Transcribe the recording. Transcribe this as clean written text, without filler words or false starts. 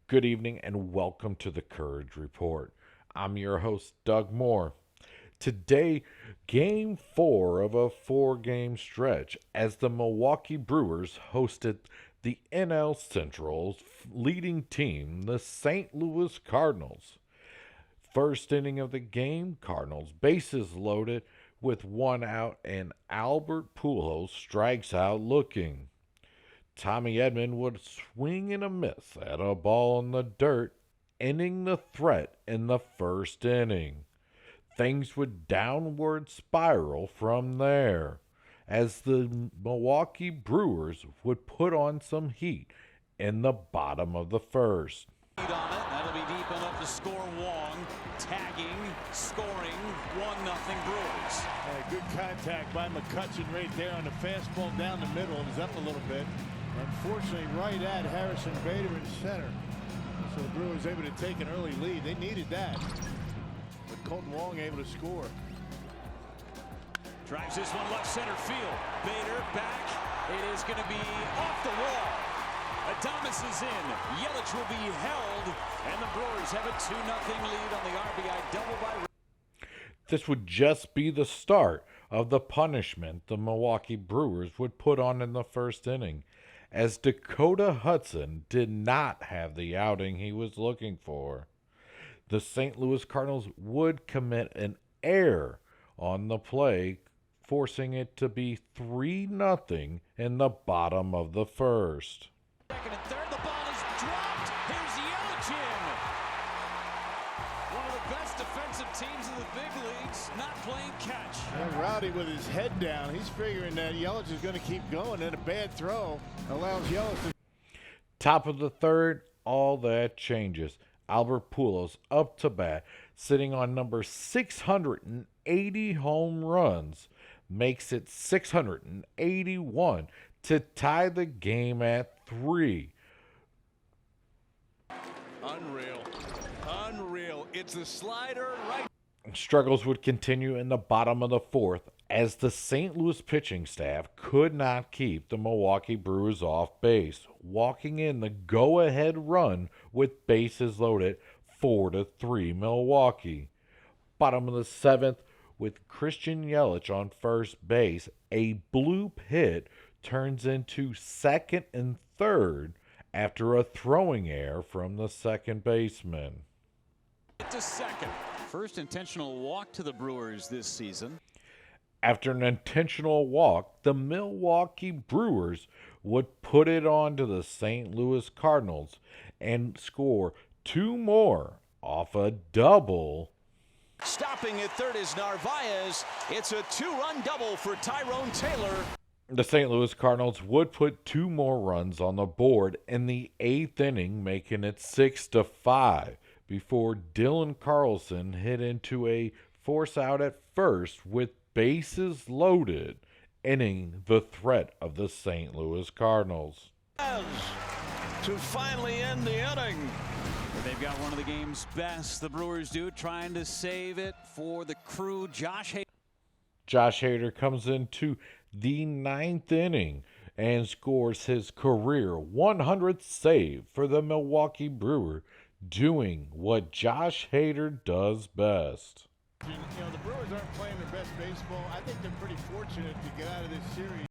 Good evening and welcome to the Courage Report. I'm your host, Doug Moore. Today, Game 4 of a 4-game stretch as the Milwaukee Brewers hosted the NL Central's leading team, the St. Louis Cardinals. First inning of the game, Cardinals bases loaded with one out and Albert Pujols strikes out looking. Tommy Edman would swing and a miss at a ball in the dirt, ending the threat in the first inning. Things would downward spiral from there, as the Milwaukee Brewers would put on some heat in the bottom of the first. That'll be deep enough to score. Wong tagging, scoring, 1-0 Brewers. Good contact by McCutchen right there on the fastball down the middle. It was up a little bit. Unfortunately, right at Harrison Bader in center. So the Brewers able to take an early lead. They needed that. But Colton Wong able to score. Drives this one left center field. Bader back. It is going to be off the wall. Adames is in. Yelich will be held. And the Brewers have a 2-0 lead on the RBI double by. This would just be the start of the punishment the Milwaukee Brewers would put on in the first inning, as Dakota Hudson did not have the outing he was looking for. The St. Louis Cardinals would commit an error on the play, forcing it to be 3-0 in the bottom of the first. Second and third, the ball is dropped. Here's Yelich in. One of the best defensive teams in the big leagues, not playing catch. And Rowdy with his head down. He's figuring that Yelich is going to keep going, and a bad throw allows Yelich to. Top of the third, all that changes. Albert Pujols up to bat, sitting on number 680 home runs, makes it 681 to tie the game at 3. Unreal. It's a slider right. Struggles would continue in the bottom of the fourth as the St. Louis pitching staff could not keep the Milwaukee Brewers off base, walking in the go-ahead run with bases loaded 4-3 Milwaukee. Bottom of the seventh, with Christian Yelich on first base, a bloop hit turns into second and third after a throwing error from the second baseman. To second. First intentional walk to the Brewers this season. After an intentional walk, the Milwaukee Brewers would put it on to the St. Louis Cardinals and score 2 more off a double. Stopping at third is Narvaez. It's a 2-run double for Tyrone Taylor. The St. Louis Cardinals would put 2 more runs on the board in the 8th inning, making it 6-5, before Dylan Carlson hit into a force out at first with bases loaded, ending the threat of the St. Louis Cardinals. To finally end the inning. They've got one of the game's best, the Brewers do, trying to save it for the crew. Josh Hader comes into the 9th inning and scores his career 100th save for the Milwaukee Brewers, doing what Josh Hader does best. The Brewers aren't playing their best baseball. I think they're pretty fortunate to get out of this series.